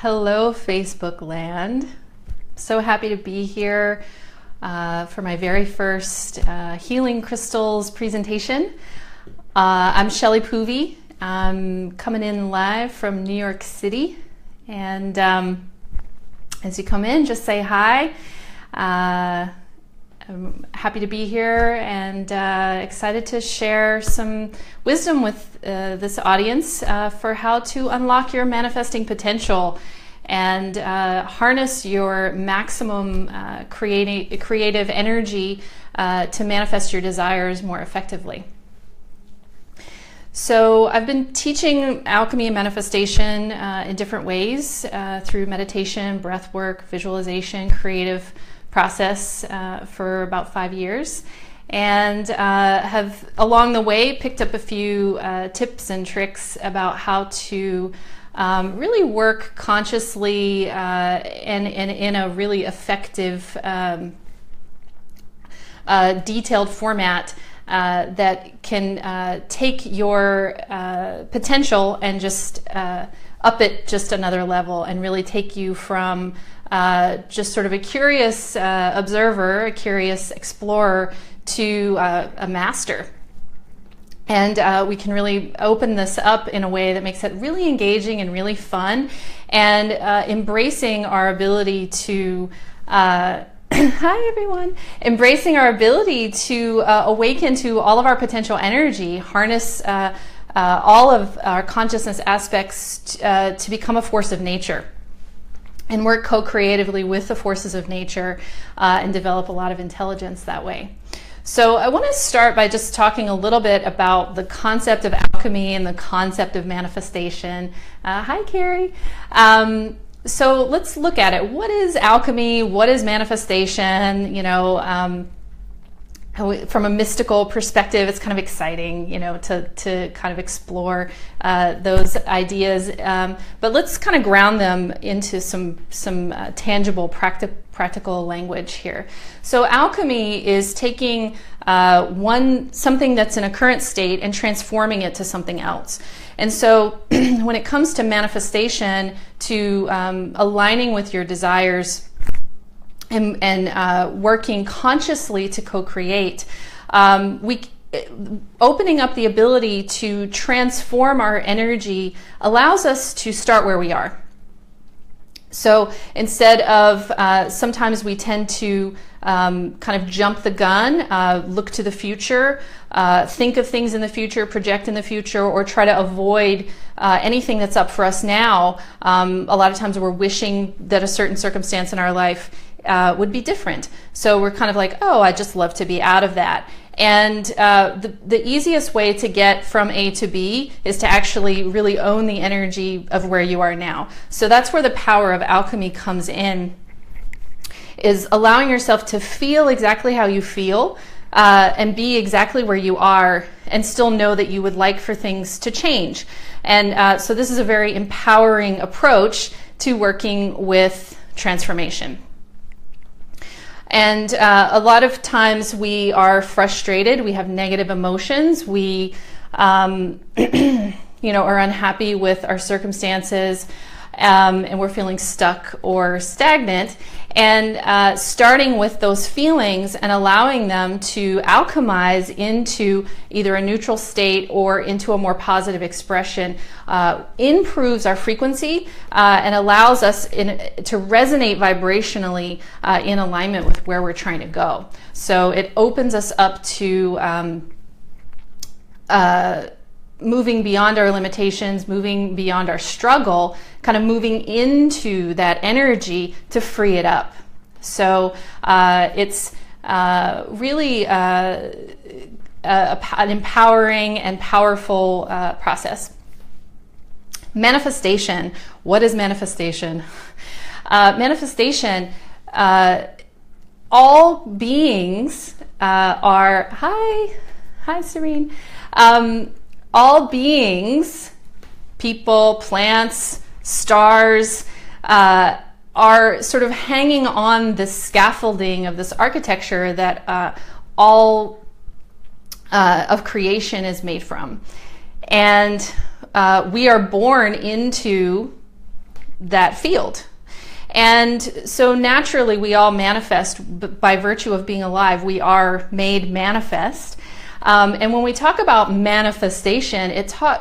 Hello, Facebook land. So happy to be here for my very first Healing Crystals presentation. I'm Shelley Poovey. I'm coming in live from New York City. And as you come in, just say hi. I'm happy to be here and excited to share some wisdom with this audience for how to unlock your manifesting potential and harness your maximum creative energy to manifest your desires more effectively. So I've been teaching alchemy and manifestation in different ways through meditation, breath work, visualization, creative process for about 5 years, and have along the way picked up a few tips and tricks about how to really work consciously and in a really effective detailed format that can take your potential and just up it just another level and really take you from just sort of a curious observer, a curious explorer, to a master. And we can really open this up in a way that makes it really engaging and really fun, and embracing our ability to hi everyone, embracing our ability to awaken to all of our potential energy, harness all of our consciousness aspects to become a force of nature, and work co-creatively with the forces of nature and develop a lot of intelligence that way. So I want to start by just talking a little bit about the concept of alchemy and the concept of manifestation. Hi, Carrie. So let's look at it. What is alchemy? What is manifestation? From a mystical perspective, it's kind of exciting, to kind of explore those ideas. But let's kind of ground them into some tangible, practical language here. So alchemy is taking something that's in a current state and transforming it to something else. And so when it comes to manifestation, to aligning with your desires, and working consciously to co-create, opening up the ability to transform our energy allows us to start where we are. So instead of sometimes we tend to kind of jump the gun, look to the future, think of things in the future, project in the future, or try to avoid anything that's up for us now. A lot of times we're wishing that a certain circumstance in our life would be different. So we're kind of like, oh, I'd just love to be out of that. And the easiest way to get from A to B is to actually really own the energy of where you are now. So that's where the power of alchemy comes in, is allowing yourself to feel exactly how you feel and be exactly where you are, and still know that you would like for things to change. And so this is a very empowering approach to working with transformation. And a lot of times we are frustrated, we have negative emotions, we are unhappy with our circumstances, and we're feeling stuck or stagnant. And starting with those feelings and allowing them to alchemize into either a neutral state or into a more positive expression improves our frequency and allows us to resonate vibrationally in alignment with where we're trying to go. So it opens us up to moving beyond our limitations, moving beyond our struggle, kind of moving into that energy to free it up. So it's really an empowering and powerful process. Manifestation. What is manifestation? Manifestation, all beings are, hi Serene. All beings, people, plants, stars, are sort of hanging on this scaffolding of this architecture that all of creation is made from. And we are born into that field. And so naturally we all manifest by virtue of being alive. We are made manifest. And when we talk about manifestation,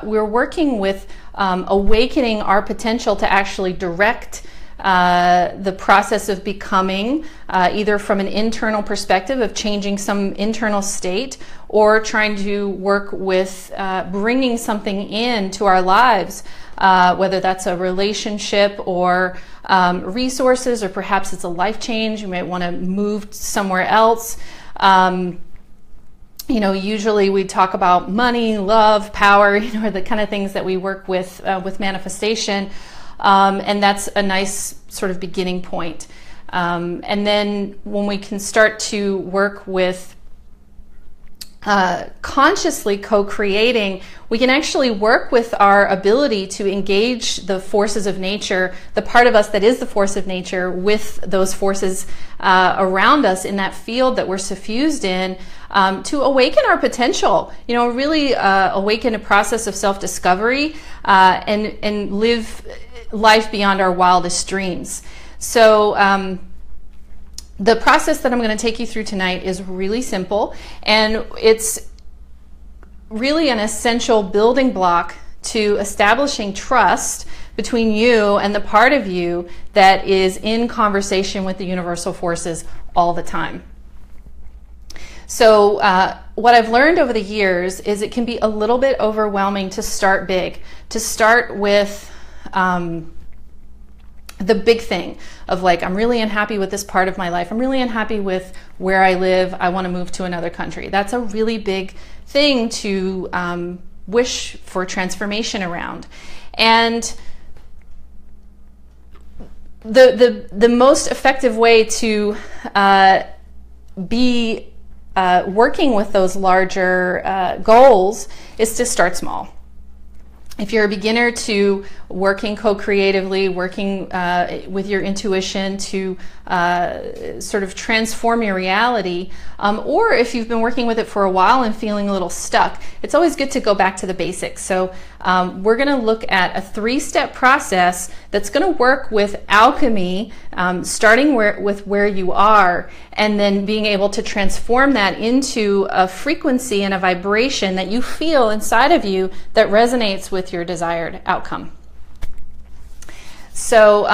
we're working with awakening our potential to actually direct the process of becoming, either from an internal perspective of changing some internal state, or trying to work with bringing something into our lives, whether that's a relationship or resources, or perhaps it's a life change. You might want to move somewhere else. Usually we talk about money, love, power, are the kind of things that we work with manifestation. And that's a nice sort of beginning point. And then when we can start to work with consciously co-creating, we can actually work with our ability to engage the forces of nature, the part of us that is the force of nature, with those forces around us in that field that we're suffused in, to awaken our potential, really awaken a process of self-discovery, and live life beyond our wildest dreams. So the process that I'm going to take you through tonight is really simple, and it's really an essential building block to establishing trust between you and the part of you that is in conversation with the universal forces all the time. So what I've learned over the years is it can be a little bit overwhelming to start big, to start with the big thing of like, I'm really unhappy with this part of my life. I'm really unhappy with where I live. I want to move to another country. That's a really big thing to wish for transformation around. And the most effective way to be working with those larger goals is to start small. If you're a beginner to working co-creatively, working with your intuition to sort of transform your reality, or if you've been working with it for a while and feeling a little stuck, it's always good to go back to the basics. So we're going to look at a 3-step process that's going to work with alchemy, starting with where you are, and then being able to transform that into a frequency and a vibration that you feel inside of you that resonates with your desired outcome. So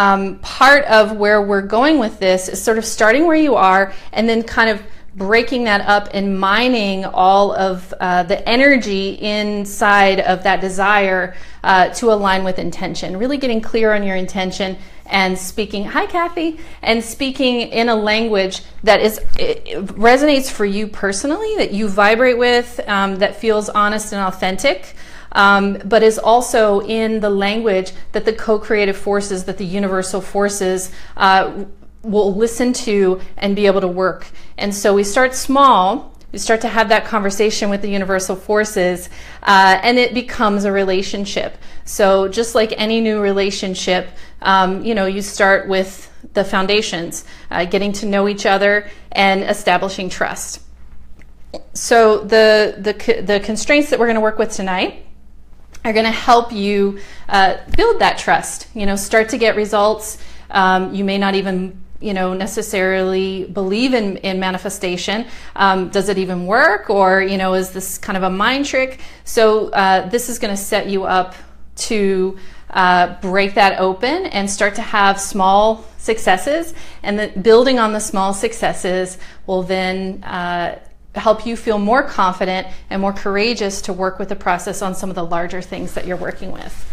part of where we're going with this is sort of starting where you are and then kind of breaking that up and mining all of the energy inside of that desire to align with intention, really getting clear on your intention and speaking, hi Kathy, and speaking in a language that resonates for you personally, that you vibrate with, that feels honest and authentic. But is also in the language that the co-creative forces, that the universal forces will listen to and be able to work. And so we start small, we start to have that conversation with the universal forces, and it becomes a relationship. So just like any new relationship, you start with the foundations, getting to know each other and establishing trust. So the constraints that we're going to work with tonight are going to help you build that trust, start to get results. You may not even, necessarily believe in manifestation. Does it even work? Or, is this kind of a mind trick? So this is going to set you up to break that open and start to have small successes. And then building on the small successes will then help you feel more confident and more courageous to work with the process on some of the larger things that you're working with.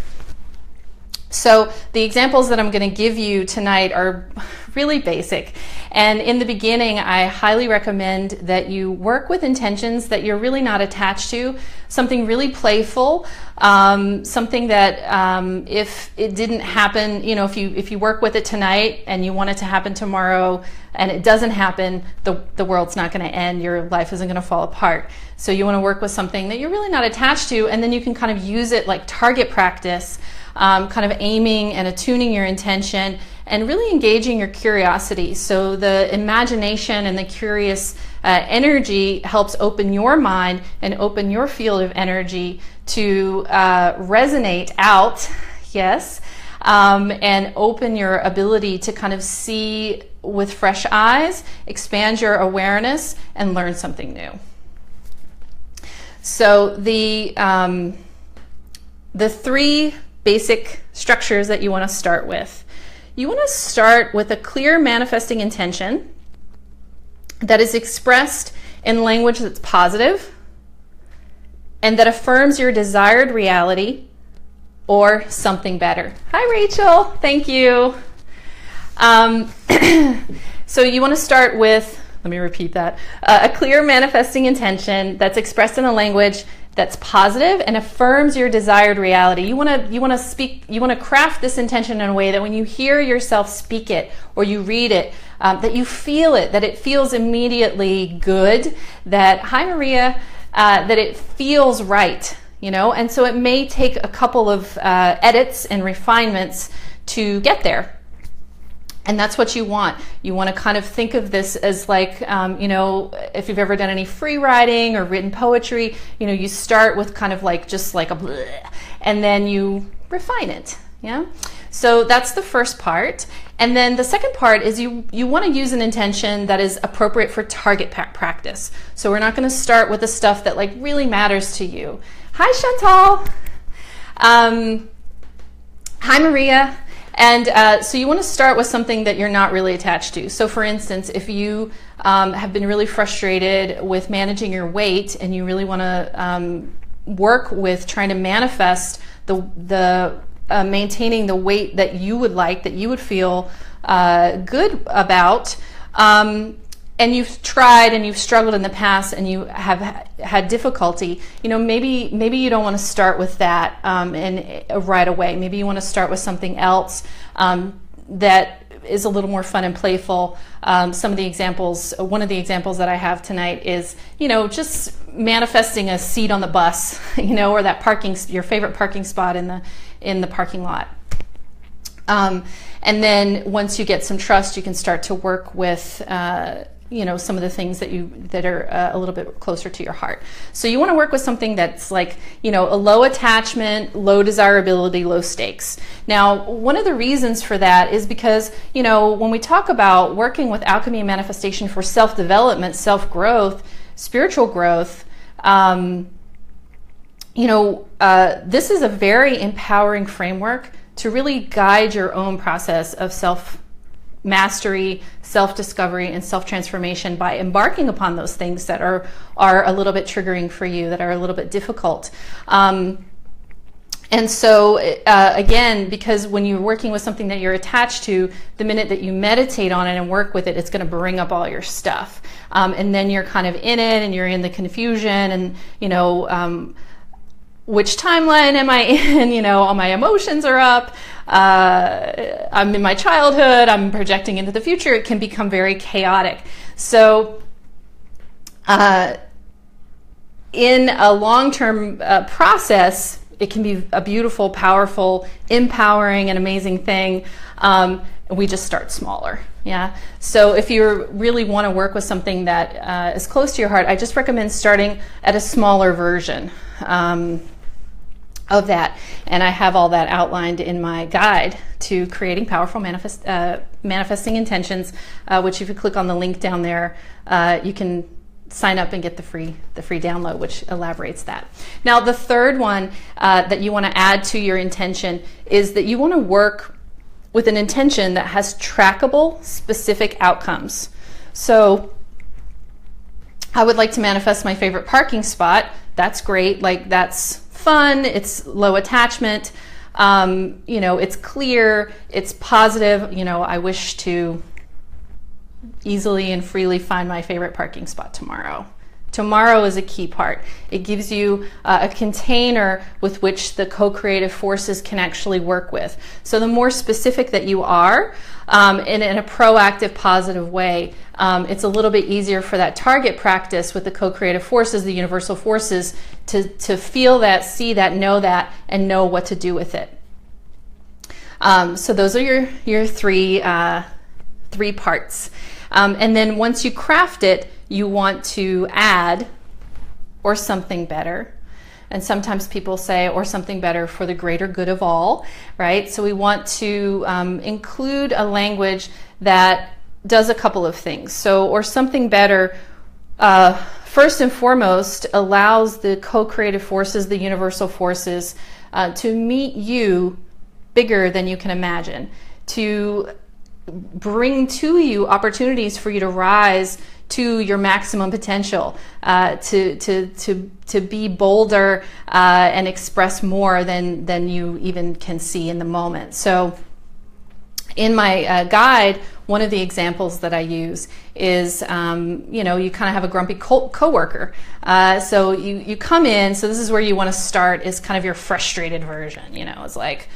So the examples that I'm going to give you tonight are really basic. And in the beginning, I highly recommend that you work with intentions that you're really not attached to, something really playful, something that if it didn't happen, if you work with it tonight and you want it to happen tomorrow and it doesn't happen, the world's not going to end, your life isn't going to fall apart. So you want to work with something that you're really not attached to, and then you can kind of use it like target practice, kind of aiming and attuning your intention and really engaging your curiosity. So the imagination and the curious energy helps open your mind and open your field of energy to resonate out, yes, and open your ability to kind of see with fresh eyes, expand your awareness, and learn something new. So the 3 basic structures that you want to start with. You want to start with a clear manifesting intention that is expressed in language that's positive and that affirms your desired reality or something better. Hi, Rachel. Thank you. So you want to start with, let me repeat that, a clear manifesting intention that's expressed in a language that's positive and affirms your desired reality. You want to craft this intention in a way that when you hear yourself speak it or you read it, that you feel it, that it feels immediately good, that, hi Maria, that it feels right, and so it may take a couple of edits and refinements to get there. And that's what you want. You want to kind of think of this as like, if you've ever done any free writing or written poetry, you start with kind of like just like a bleh, and then you refine it. Yeah. So that's the first part. And then the second part is you want to use an intention that is appropriate for target practice. So we're not going to start with the stuff that like really matters to you. Hi, Chantal. Hi, Maria. And so you want to start with something that you're not really attached to. So for instance, if you have been really frustrated with managing your weight and you really want to work with trying to manifest the maintaining the weight that you would like, that you would feel good about, and you've tried and you've struggled in the past and you have had difficulty, maybe you don't want to start with that right away. Maybe you want to start with something else that is a little more fun and playful. One of the examples that I have tonight is, just manifesting a seat on the bus, or that your favorite parking spot in the parking lot. And then once you get some trust, you can start to work with some of the things that are a little bit closer to your heart. So you want to work with something that's like, a low attachment, low desirability, low stakes. Now, one of the reasons for that is because, when we talk about working with alchemy and manifestation for self-development, self-growth, spiritual growth, this is a very empowering framework to really guide your own process of self-mastery, self-discovery, and self-transformation by embarking upon those things that are a little bit triggering for you, that are a little bit difficult. And so, again, because when you're working with something that you're attached to, the minute that you meditate on it and work with it, it's going to bring up all your stuff. And then you're kind of in it and you're in the confusion and, which timeline am I in? All my emotions are up. I'm in my childhood. I'm projecting into the future. It can become very chaotic. So in a long-term process, it can be a beautiful, powerful, empowering, and amazing thing. We just start smaller. Yeah. So if you really want to work with something that is close to your heart, I just recommend starting at a smaller version of that. And I have all that outlined in my guide to creating powerful manifesting intentions, which if you click on the link down there, you can sign up and get the free download, which elaborates that. Now, the third one that you want to add to your intention is that you want to work with an intention that has trackable, specific outcomes. So I would like to manifest my favorite parking spot. That's great. Like, that's fun. It's low attachment. It's clear. It's positive. I wish to easily and freely find my favorite parking spot tomorrow. Tomorrow is a key part. It gives you a container with which the co-creative forces can actually work with. So the more specific that you are, in a proactive, positive way, it's a little bit easier for that target practice with the co-creative forces, the universal forces, to feel that, see that, and know what to do with it. So those are your three parts. And then once you craft it, you want to add or something better. and sometimes people say, or something better for the greater good of all, right? So we want to include a language that does a couple of things. So, or something better, first and foremost, allows the co-creative forces, the universal forces, to meet you bigger than you can imagine, to bring to you opportunities for you to rise to your maximum potential, to be bolder and express more than you even can see in the moment. So in my guide, one of the examples that I use is, you kind of have a grumpy coworker. So you come in, so this is where you want to start, is kind of your frustrated version. It's like,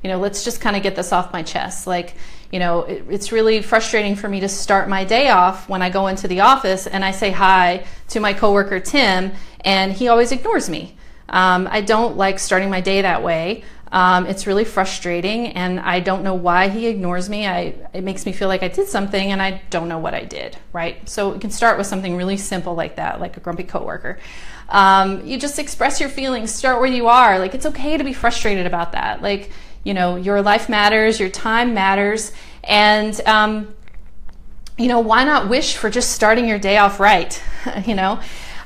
let's just kind of get this off my chest. Like, it's really frustrating for me to start my day off when I go into the office and I say hi to my coworker Tim, and he always ignores me. I don't like starting my day that way. It's really frustrating, and I don't know why he ignores me. It makes me feel like I did something, and I don't know what I did, right? So we can start with something really simple like that, like a grumpy coworker. You just express your feelings, start where you are. Like, it's okay to be frustrated about that. Like, your life matters, your time matters, and, why not wish for just starting your day off right,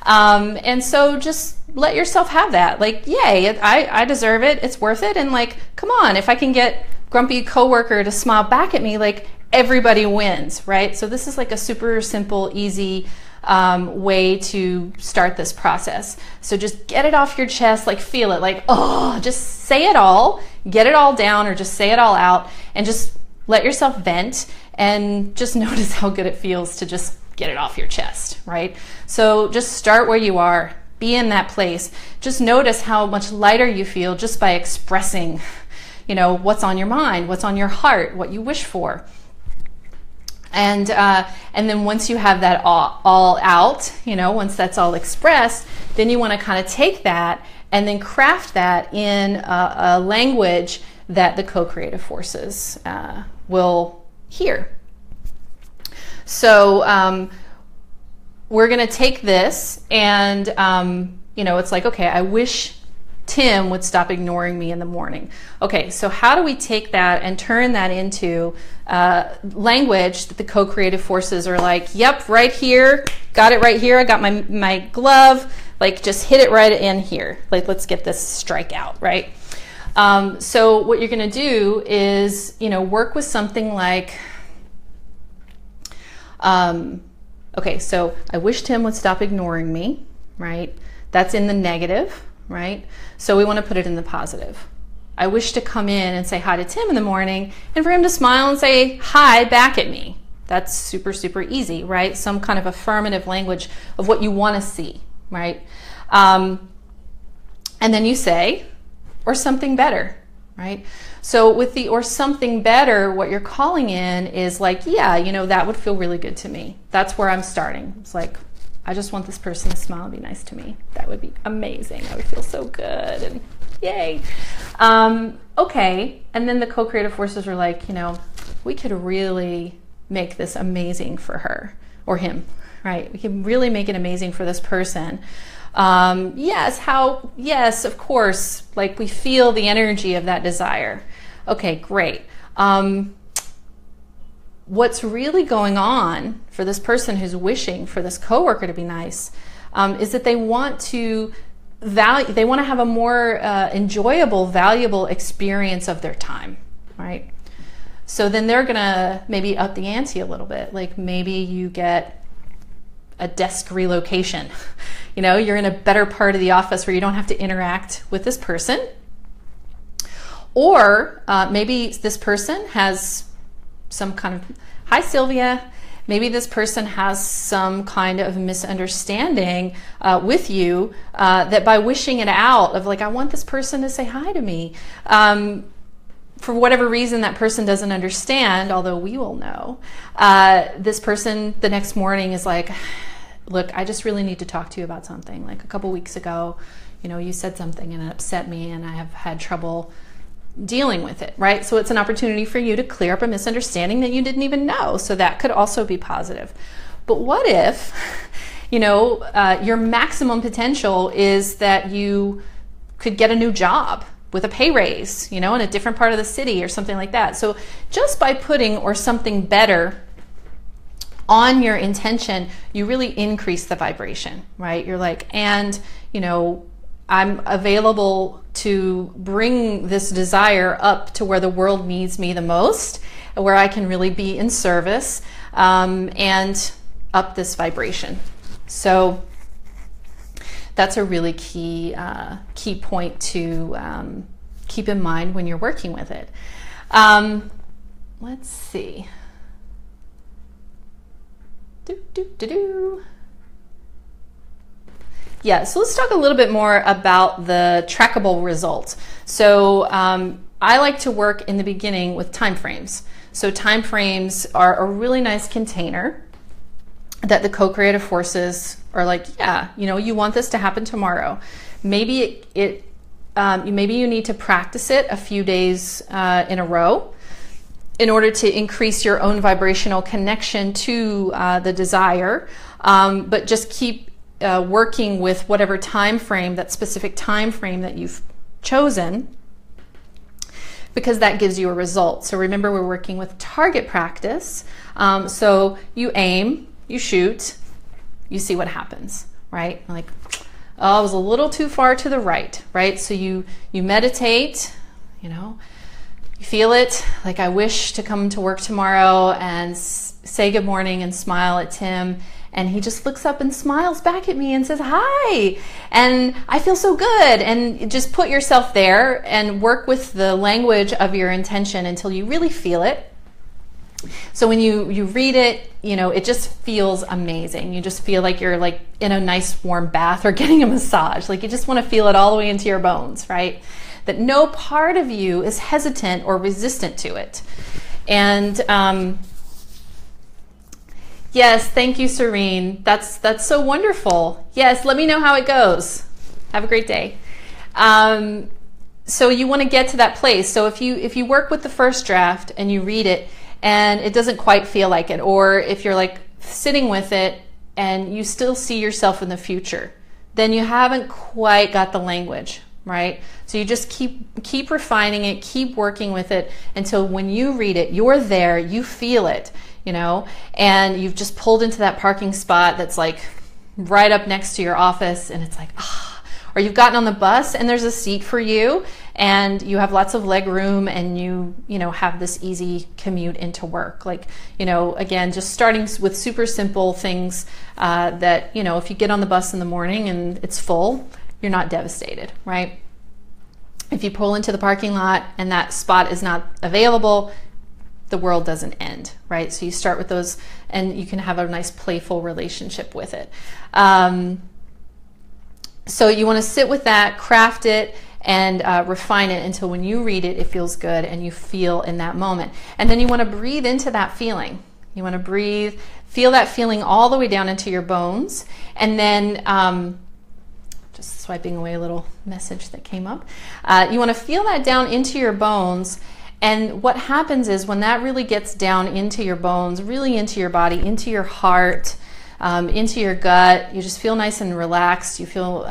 and so just let yourself have that. Like, yay, I deserve it, it's worth it, and like, come on, if I can get grumpy coworker to smile back at me, like, everybody wins, right? So this is like a super simple, easy way to start this process. So just get it off your chest, like, feel it, like, just say it all, get it all down, or just say it all out, and just let yourself vent, and just notice how good it feels to just get it off your chest, right? So just start where you are, be in that place. Just notice how much lighter you feel just by expressing, what's on your mind, what's on your heart, what you wish for. And then once you have that all out, once that's all expressed, then you want to kind of take that and then craft that in a language that the co-creative forces will hear. So we're going to take this and, it's like, okay, I wish Tim would stop ignoring me in the morning. Okay, so how do we take that and turn that into language that the co-creative forces are like, yep, right here, got it right here, I got my glove, like, just hit it right in here. Like, let's get this strike out, right? So what you're going to do is, work with something like, okay, so I wish Tim would stop ignoring me, right? That's in the negative, right? So we want to put it in the positive. I wish to come in and say hi to Tim in the morning, and for him to smile and say hi back at me. That's super, super easy, right? Some kind of affirmative language of what you want to see, right? And then you say, or something better, right? So with the or something better, what you're calling in is like, yeah, that would feel really good to me. That's where I'm starting. It's like, I just want this person to smile and be nice to me. That would be amazing. I would feel so good, and yay. Okay, and then the co-creative forces are like, we could really make this amazing for her or him, right? We can really make it amazing for this person. Yes, of course, like, we feel the energy of that desire. Okay, great. What's really going on for this person who's wishing for this coworker to be nice is that they want to have a more enjoyable, valuable experience of their time, right? So then they're gonna maybe up the ante a little bit. Like, maybe you get a desk relocation. You're in a better part of the office where you don't have to interact with this person. Or maybe this person has some kind of, hi Sylvia, maybe this person has some kind of misunderstanding with you that by wishing it out of like, I want this person to say hi to me, for whatever reason that person doesn't understand, although we will know, this person the next morning is like, look, I just really need to talk to you about something. Like, a couple weeks ago, you said something and it upset me, and I have had trouble dealing with it, right? So it's an opportunity for you to clear up a misunderstanding that you didn't even know. So that could also be positive. But what if your maximum potential is that you could get a new job with a pay raise, in a different part of the city or something like that. So just by putting or something better on your intention, you really increase the vibration, right? You're like, and, I'm available to bring this desire up to where the world needs me the most, where I can really be in service, and up this vibration. So that's a really key point to keep in mind when you're working with it. Let's see. Yeah, so let's talk a little bit more about the trackable results. So I like to work in the beginning with time frames. So time frames are a really nice container that the co-creative forces are like, yeah, you want this to happen tomorrow. Maybe maybe you need to practice it a few days in a row in order to increase your own vibrational connection to the desire, but just keep working with whatever time frame, that specific time frame that you've chosen, because that gives you a result. So remember, we're working with target practice. So you aim, you shoot, you see what happens, right? Like, oh, I was a little too far to the right, right? So you meditate, you feel it, like, I wish to come to work tomorrow and say good morning and smile at Tim. And he just looks up and smiles back at me and says, hi, and I feel so good. And just put yourself there and work with the language of your intention until you really feel it. So when you read it, it just feels amazing. You just feel like you're like in a nice warm bath or getting a massage. Like, you just want to feel it all the way into your bones, right? That no part of you is hesitant or resistant to it. And yes, thank you, Serene. That's so wonderful. Yes, let me know how it goes. Have a great day. So you want to get to that place. So if you work with the first draft and you read it and it doesn't quite feel like it, or if you're like sitting with it and you still see yourself in the future, then you haven't quite got the language, right? So you just keep refining it, keep working with it until when you read it, you're there, you feel it. And you've just pulled into that parking spot that's like right up next to your office, and it's like, or you've gotten on the bus and there's a seat for you and you have lots of leg room and you have this easy commute into work. Like, again, just starting with super simple things that, if you get on the bus in the morning and it's full, you're not devastated, right? If you pull into the parking lot and that spot is not available, the world doesn't end, right? So you start with those and you can have a nice playful relationship with it. So you want to sit with that, craft it, and refine it until when you read it, it feels good and you feel in that moment. And then you want to breathe into that feeling. You want to feel that feeling all the way down into your bones. And then, just swiping away a little message that came up. You want to feel that down into your bones. And what happens is when that really gets down into your bones, really into your body, into your heart, into your gut, you just feel nice and relaxed. You feel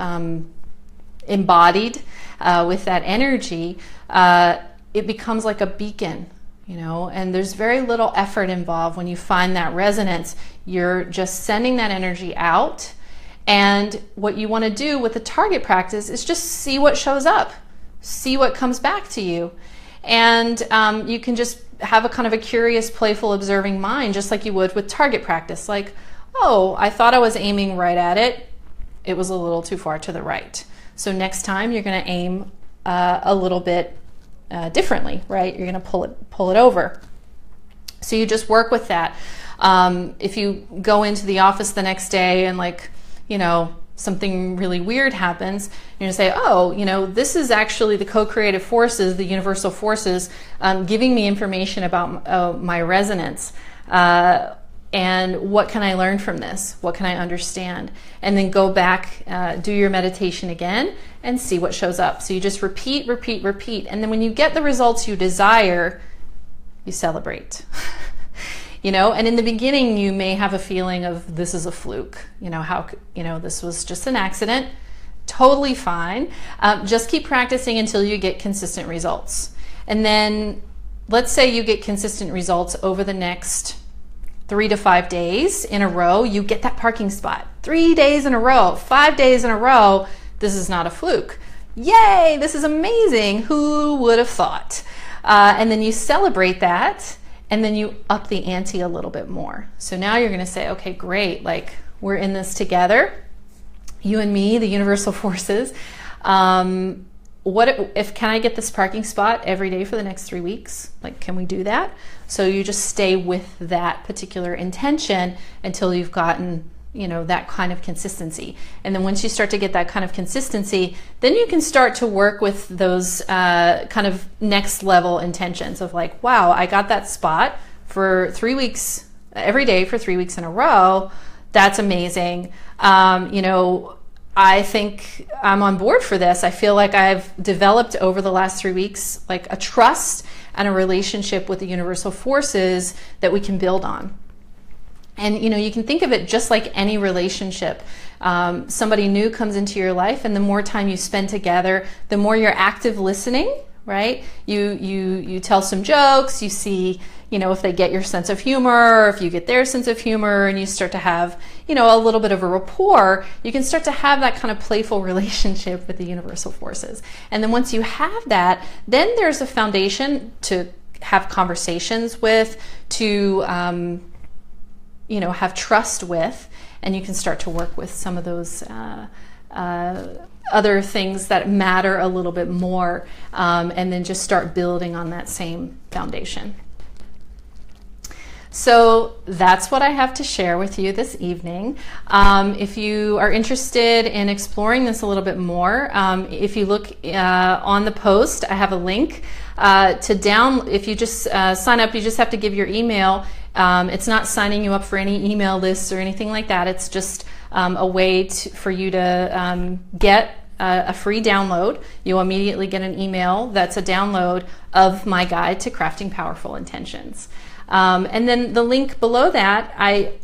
embodied with that energy. It becomes like a beacon, and there's very little effort involved when you find that resonance. You're just sending that energy out. And what you want to do with the target practice is just see what shows up, see what comes back to you. And you can just have a kind of a curious, playful, observing mind, just like you would with target practice. Like, oh, I thought I was aiming right at it. It was a little too far to the right. So next time you're going to aim a little bit differently, right? You're going to pull it over. So you just work with that. If you go into the office the next day and something really weird happens, you're going to say, oh, this is actually the co-creative forces, the universal forces, giving me information about my resonance. And what can I learn from this? What can I understand? And then go back, do your meditation again, and see what shows up. So you just repeat, repeat, repeat. And then when you get the results you desire, you celebrate. and in the beginning you may have a feeling of this is a fluke, this was just an accident. Totally fine. Just keep practicing until you get consistent results. And then let's say you get consistent results over the next 3 to 5 days in a row. You get that parking spot 3 days in a row, 5 days in a row. This is not a fluke. Yay, this is amazing. Who would have thought? And then you celebrate that, and then you up the ante a little bit more. So now you're going to say, okay, great. Like, we're in this together. You and me, the universal forces. Can I get this parking spot every day for the next 3 weeks? Like, can we do that? So you just stay with that particular intention until you've gotten, that kind of consistency. And then once you start to get that kind of consistency, then you can start to work with those kind of next level intentions of like, wow, I got that spot for 3 weeks, every day for 3 weeks in a row. That's amazing. I think I'm on board for this. I feel like I've developed over the last 3 weeks, like a trust and a relationship with the universal forces that we can build on. And, you can think of it just like any relationship. Somebody new comes into your life, and the more time you spend together, the more you're active listening, right? You tell some jokes, you see, if they get your sense of humor, or if you get their sense of humor, and you start to have, a little bit of a rapport, you can start to have that kind of playful relationship with the universal forces. And then once you have that, then there's a foundation to have conversations with, to, have trust with, and you can start to work with some of those other things that matter a little bit more, and then just start building on that same foundation. So that's what I have to share with you this evening. If you are interested in exploring this a little bit more, if you look on the post, I have a link if you just sign up, you just have to give your email. It's not signing you up for any email lists or anything like that. It's just a way for you to get a free download. You'll immediately get an email that's a download of my guide to crafting powerful intentions. And then the link below that,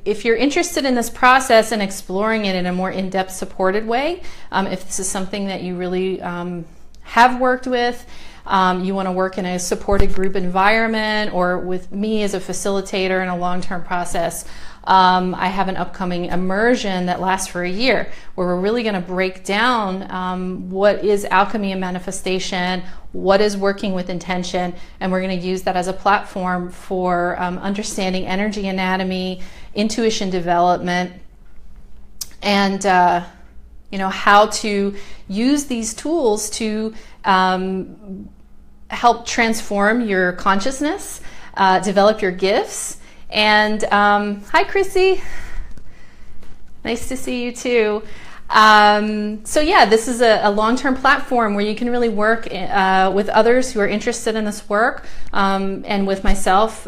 if you're interested in this process and exploring it in a more in-depth supported way, if this is something that you really have worked with, you want to work in a supported group environment or with me as a facilitator in a long-term process, I have an upcoming immersion that lasts for a year, where we're really going to break down what is alchemy and manifestation, what is working with intention, and we're going to use that as a platform for understanding energy anatomy, intuition development, and how to use these tools to help transform your consciousness, develop your gifts. And hi, Chrissy. Nice to see you too. So yeah, this is a long-term platform where you can really work with others who are interested in this work, and with myself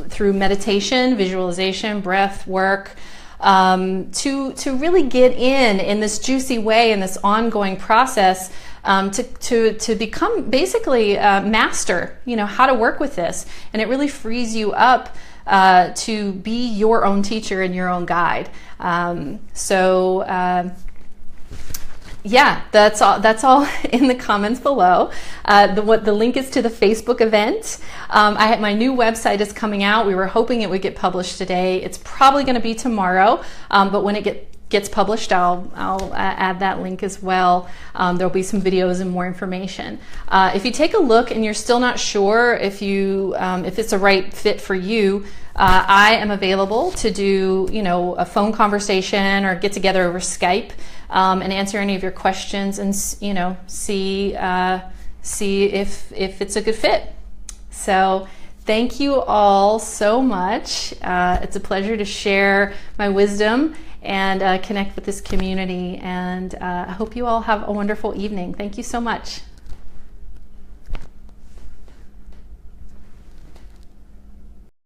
through meditation, visualization, breath work, to really get in this juicy way, in this ongoing process, to become basically master, how to work with this. And it really frees you up to be your own teacher and your own guide. Yeah, that's all in the comments below. The link is to the Facebook event. My new website is coming out. We were hoping it would get published today. It's probably going to be tomorrow, but when it gets published, I'll add that link as well. There'll be some videos and more information. If you take a look and you're still not sure if it's a right fit for you, I am available to do a phone conversation or get together over Skype and answer any of your questions and see if it's a good fit. So thank you all so much. It's a pleasure to share my wisdom and connect with this community, and I hope you all have a wonderful evening. Thank you so much.